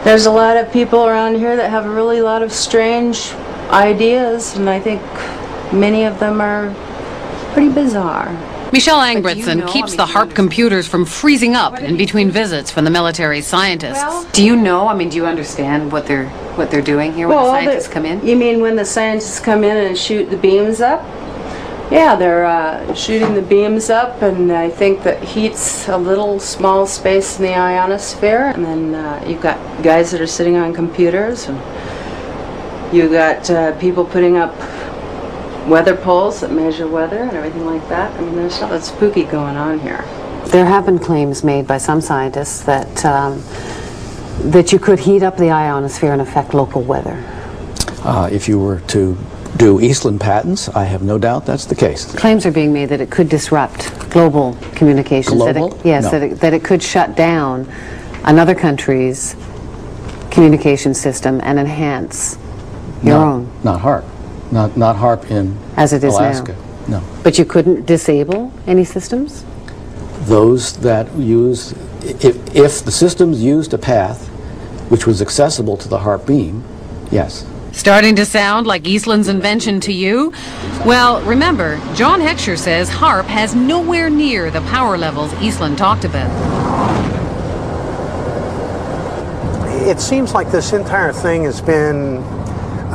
There's a lot of people around here that have a really lot of strange ideas, and I think many of them are pretty bizarre. Michelle Angbritson keeps the HAARP computers from freezing up in between visits from the military scientists. Do you know, do you understand what they're doing here when the scientists come in? You mean when the scientists come in and shoot the beams up? Yeah, they're shooting the beams up, and I think that heats a little small space in the ionosphere, and then you've got guys that are sitting on computers, and you've got people putting up weather poles that measure weather and everything like that. I mean, there's something spooky going on here. There have been claims made by some scientists that that you could heat up the ionosphere and affect local weather. If you were to do Eastland patents, I have no doubt that's the case. Claims are being made that it could disrupt global communications. Global? That it could shut down another country's communication system and enhance your own. Not HAARP. Not HAARP in as it is Alaska. Now. No. But you couldn't disable any systems? Those that use, if the systems used a path which was accessible to the HAARP beam, yes. Starting to sound like Eastland's invention to you? Well, remember, John Heckscher says HAARP has nowhere near the power levels Eastland talked about. It seems like this entire thing has been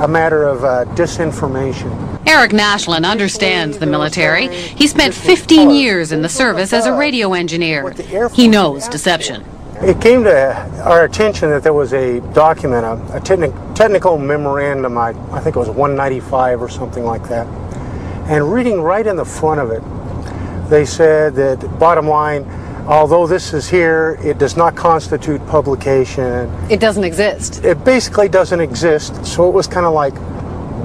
a matter of disinformation. Eric Nashlin understands the military. He spent 15 years in the service as a radio engineer. He knows deception. It came to our attention that there was a document, a technical memorandum, I think it was 195 or something like that. And reading right in the front of it, they said that, bottom line, although this is here, it does not constitute publication. It doesn't exist. It basically doesn't exist. So it was kind of like,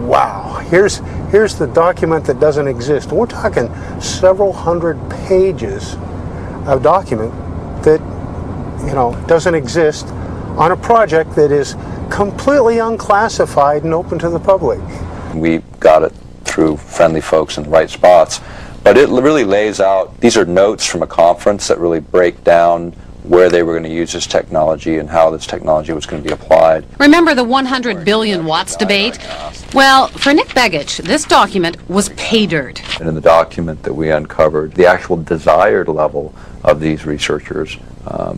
wow, here's the document that doesn't exist. We're talking several hundred pages of document that, doesn't exist on a project that is completely unclassified and open to the public. We got it through friendly folks in the right spots. But it really lays out, these are notes from a conference that really break down where they were going to use this technology and how this technology was going to be applied. Remember the 100 billion watts debate? Well, for Nick Begich, this document was pay dirt. And in the document that we uncovered, the actual desired level of these researchers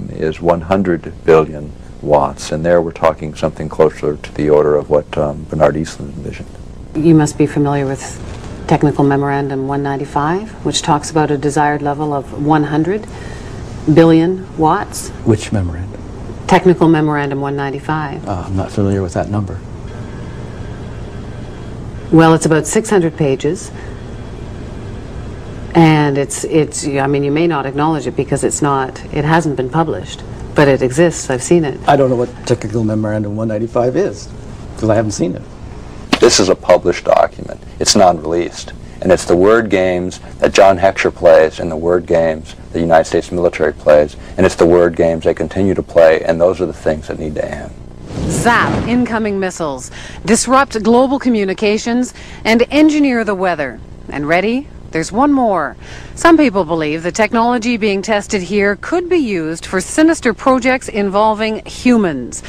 is 100 billion watts. And there we're talking something closer to the order of what Bernard Eastland envisioned. You must be familiar with Technical Memorandum 195, which talks about a desired level of 100 billion watts. Which memorandum? Technical Memorandum 195. I'm not familiar with that number. Well, it's about 600 pages, and it's. I mean, you may not acknowledge it because it hasn't been published, but it exists. I've seen it. I don't know what Technical Memorandum 195 is, because I haven't seen it. This is a published document. It's non-released. And it's the word games that John Heckscher plays and the word games the United States military plays. And it's the word games they continue to play, and those are the things that need to end. Zap incoming missiles, disrupt global communications, and engineer the weather. And ready? There's one more. Some people believe the technology being tested here could be used for sinister projects involving humans.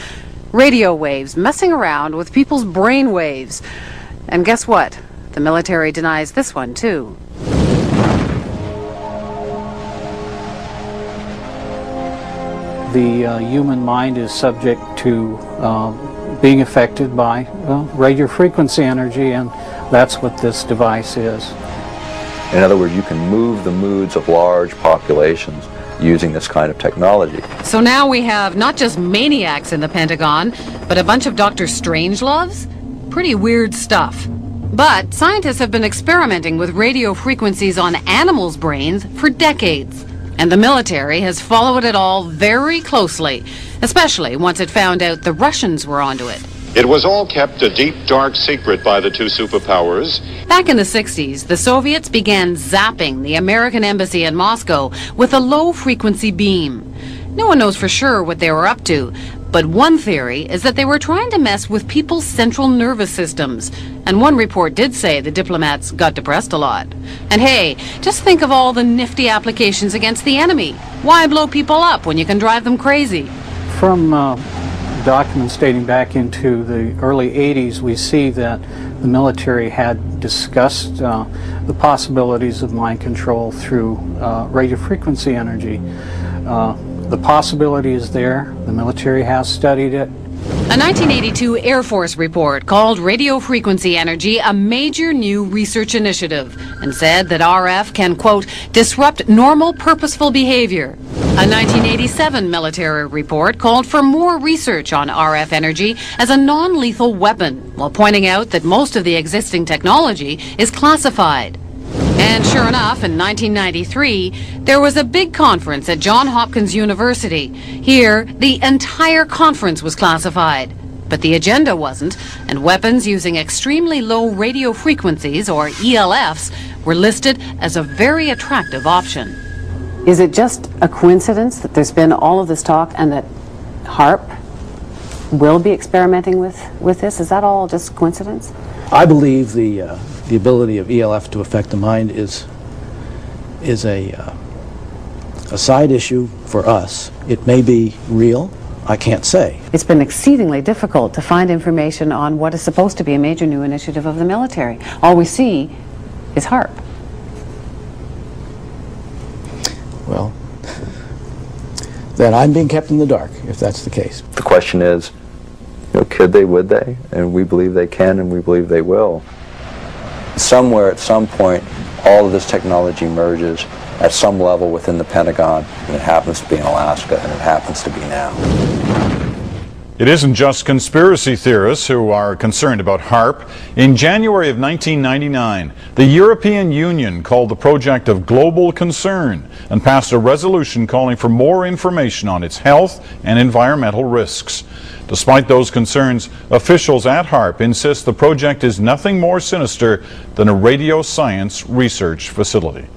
Radio waves messing around with people's brain waves. And guess what? The military denies this one, too. The human mind is subject to being affected by radio frequency energy, and that's what this device is. In other words, you can move the moods of large populations using this kind of technology. So now we have not just maniacs in the Pentagon, but a bunch of Dr. Strangeloves? Pretty weird stuff. But scientists have been experimenting with radio frequencies on animals' brains for decades. And the military has followed it all very closely, especially once it found out the Russians were onto it. It was all kept a deep, dark secret by the two superpowers. Back in the 60s, the Soviets began zapping the American embassy in Moscow with a low-frequency beam. No one knows for sure what they were up to, but one theory is that they were trying to mess with people's central nervous systems. And one report did say the diplomats got depressed a lot. And hey, just think of all the nifty applications against the enemy. Why blow people up when you can drive them crazy? From documents dating back into the early 80s, we see that the military had discussed the possibilities of mind control through radio frequency energy. The possibility is there. The military has studied it. A 1982 Air Force report called radio frequency energy a major new research initiative and said that RF can, quote, disrupt normal purposeful behavior. A 1987 military report called for more research on RF energy as a non-lethal weapon, while pointing out that most of the existing technology is classified. And sure enough, in 1993, there was a big conference at Johns Hopkins University. Here, the entire conference was classified. But the agenda wasn't, and weapons using extremely low radio frequencies, or ELFs, were listed as a very attractive option. Is it just a coincidence that there's been all of this talk and that HAARP will be experimenting with this? Is that all just coincidence? I believe the ability of ELF to affect the mind is a side issue for us. It may be real. I can't say. It's been exceedingly difficult to find information on what is supposed to be a major new initiative of the military. All we see is HAARP. Well, then I'm being kept in the dark, if that's the case. The question is, you know, could they, would they? And we believe they can, and we believe they will. Somewhere, at some point, all of this technology merges at some level within the Pentagon, and it happens to be in Alaska, and it happens to be now. It isn't just conspiracy theorists who are concerned about HAARP. In January of 1999, the European Union called the project of global concern and passed a resolution calling for more information on its health and environmental risks. Despite those concerns, officials at HAARP insist the project is nothing more sinister than a radio science research facility.